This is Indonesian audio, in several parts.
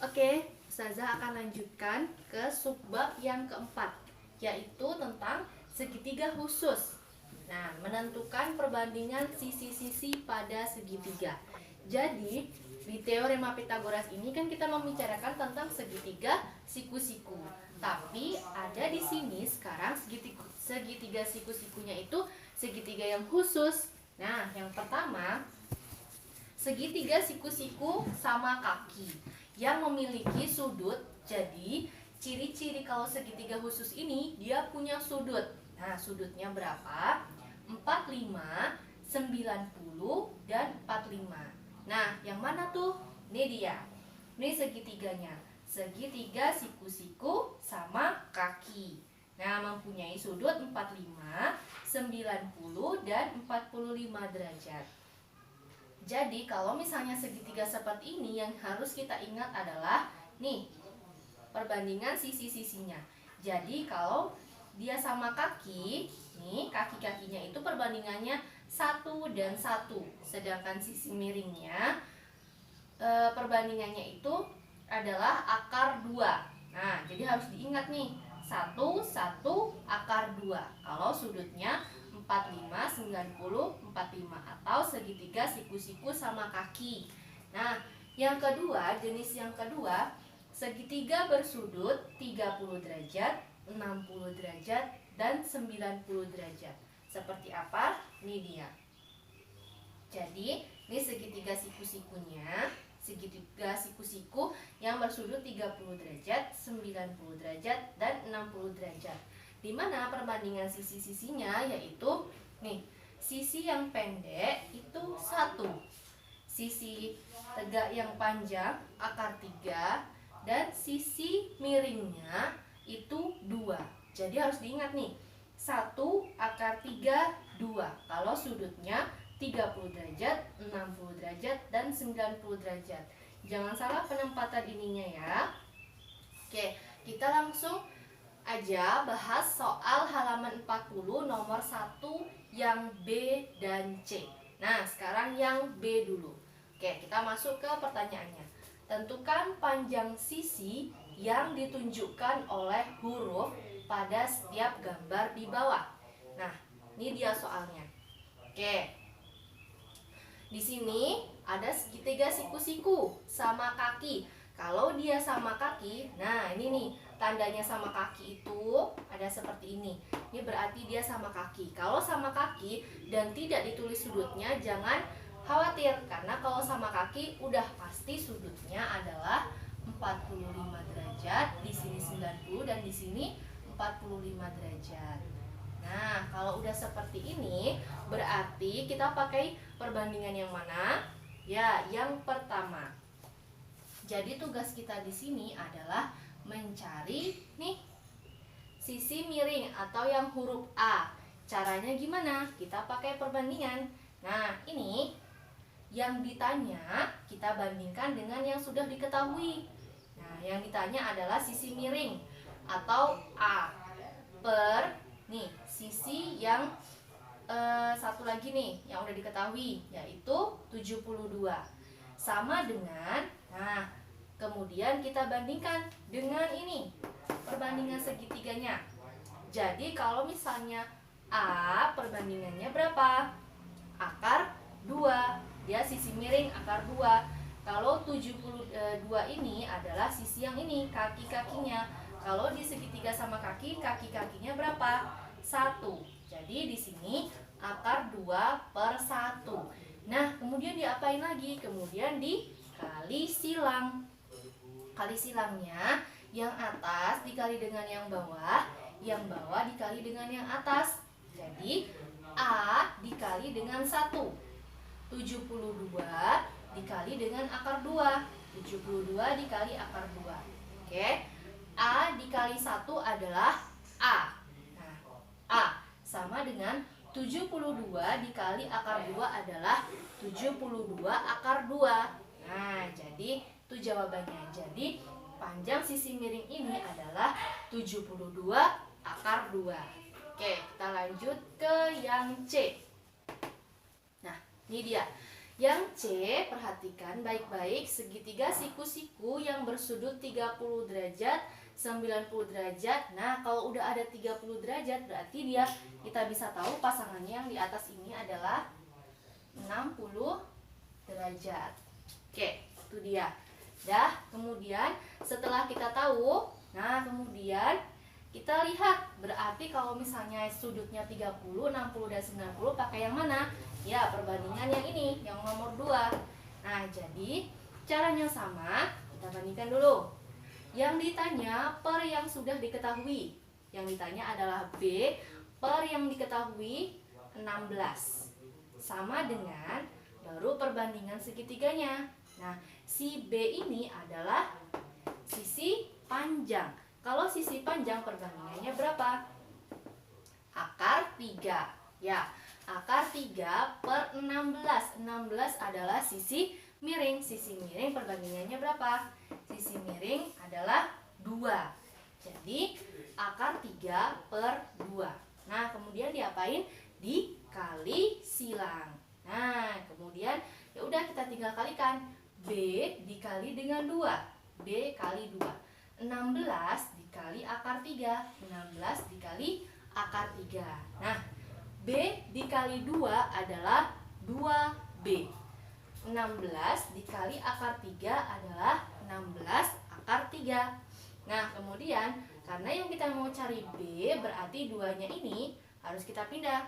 Oke, Ustazah akan lanjutkan ke subbab yang keempat, yaitu tentang segitiga khusus. Nah, menentukan perbandingan sisi-sisi pada segitiga. Jadi, di teorema Pitagoras ini kan kita membicarakan tentang segitiga siku-siku. Tapi ada di sini sekarang segitiga siku-sikunya itu segitiga yang khusus. Nah, yang pertama, segitiga siku-siku sama kaki yang memiliki sudut. Jadi ciri-ciri kalau segitiga khusus ini dia punya sudut. Nah, sudutnya berapa? 45, 90, dan 45. Nah, yang mana tuh? Ini dia. Ini segitiganya. Segitiga siku-siku sama kaki. Nah, mempunyai sudut 45, 90, dan 45 derajat. Jadi kalau misalnya segitiga seperti ini, yang harus kita ingat adalah nih, perbandingan sisi-sisinya. Jadi kalau dia sama kaki, nih kaki-kakinya itu perbandingannya 1 dan 1. Sedangkan sisi miringnya perbandingannya itu adalah akar 2. Nah, jadi harus diingat nih, 1, 1, akar 2. Kalau sudutnya 45, 90, 45 atau segitiga siku-siku sama kaki. Nah, yang kedua, jenis yang kedua, segitiga bersudut 30 derajat, 60 derajat, dan 90 derajat. Seperti apa? Ini dia. Jadi, ini segitiga siku-sikunya, segitiga siku-siku yang bersudut 30 derajat, 90 derajat, dan 60 derajat. Di mana perbandingan sisi-sisinya yaitu nih, sisi yang pendek itu 1, sisi tegak yang panjang akar 3, dan sisi miringnya itu 2. Jadi harus diingat nih, 1 akar 3, 2 kalau sudutnya 30 derajat, 60 derajat, dan 90 derajat. Jangan salah penempatan ininya ya. Oke, kita langsung aja bahas soal halaman 40 nomor 1 yang B dan C. Nah, sekarang yang B dulu. Oke, kita masuk ke pertanyaannya. Tentukan panjang sisi yang ditunjukkan oleh huruf pada setiap gambar di bawah. Nah, ini dia soalnya. Oke. Di sini ada segitiga siku-siku sama kaki. Kalau dia sama kaki, nah ini nih, tandanya sama kaki itu ada seperti ini. Ini berarti dia sama kaki. Kalau sama kaki dan tidak ditulis sudutnya, jangan khawatir, karena kalau sama kaki udah pasti sudutnya adalah 45 derajat, di sini 90 dan di sini 45 derajat. Nah, kalau udah seperti ini, berarti kita pakai perbandingan yang mana? Ya, yang pertama. Jadi tugas kita di sini adalah mencari nih sisi miring atau yang huruf A. Caranya gimana? Kita pakai perbandingan. Nah, ini yang ditanya kita bandingkan dengan yang sudah diketahui. Nah, yang ditanya adalah sisi miring atau A per nih sisi yang satu lagi nih yang udah diketahui, yaitu 72 sama dengan, nah kemudian kita bandingkan dengan ini perbandingan segitiganya. Jadi kalau misalnya A perbandingannya berapa? Akar 2, dia sisi miring akar 2. Kalau 72 ini adalah sisi yang ini, kaki-kakinya. Kalau di segitiga sama kaki, kaki-kakinya berapa? 1. Jadi di sini akar 2 per 1. Nah, kemudian diapain lagi? Kemudian dikali silang. Kali silangnya yang atas dikali dengan yang bawah dikali dengan yang atas. Jadi A dikali dengan 1. 72 dikali dengan akar 2. 72 dikali akar 2. Oke. A dikali 1 adalah A. Nah, A sama dengan 72 dikali akar 2 adalah 72 akar 2. Nah, jadi itu jawabannya. Jadi panjang sisi miring ini adalah 72 akar 2. Oke, kita lanjut ke yang C. Nah, ini dia. Yang C, perhatikan baik-baik, segitiga siku-siku yang bersudut 30 derajat, 90 derajat. Nah, kalau udah ada 30 derajat berarti kita bisa tahu pasangannya yang di atas ini adalah 60 derajat. Oke, itu dia. Dah, kemudian setelah kita tahu, nah kemudian kita lihat, berarti kalau misalnya sudutnya 30, 60, dan 90 pakai yang mana? Ya, perbandingan yang ini, yang nomor 2. Nah, jadi caranya sama, kita bandingkan dulu. Yang ditanya per yang sudah diketahui. Yang ditanya adalah B per yang diketahui 16. Sama dengan baru perbandingan segitiganya. Nah, si B ini adalah sisi panjang. Kalau sisi panjang perbandingannya berapa? Akar 3. Ya, akar 3 per 16. 16 adalah sisi miring. Sisi miring perbandingannya berapa? Sisi miring adalah 2. Jadi, akar 3 per 2. Nah, kemudian diapain? Dikali silang. Nah, kemudian ya udah kita tinggal kalikan. B dikali dengan 2. B kali 2. 16 dikali akar 3. 16 dikali akar 3. Nah, B dikali 2 adalah 2B. 16 dikali akar 3 adalah 16 akar 3. Nah, kemudian karena yang kita mau cari B, berarti 2-nya ini harus kita pindah.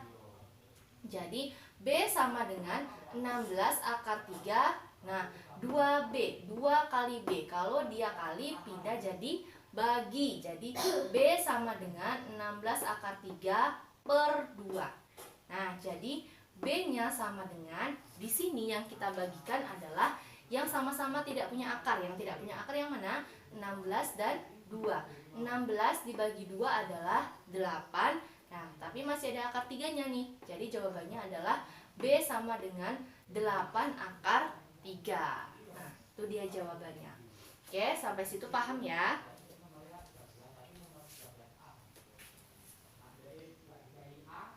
Jadi, B sama dengan 16 akar 3. Nah, 2B, 2 kali B. Kalau dia kali, pindah jadi bagi. Jadi, B sama dengan 16 akar 3 per 2. Nah, jadi B-nya sama dengan, di sini yang kita bagikan adalah yang sama-sama tidak punya akar. Yang tidak punya akar yang mana? 16 dan 2. 16 dibagi 2 adalah 8. Nah, tapi masih ada akar 3-nya nih. Jadi jawabannya adalah B sama dengan 8 akar 3. Nah, itu dia jawabannya. Oke, sampai situ paham ya?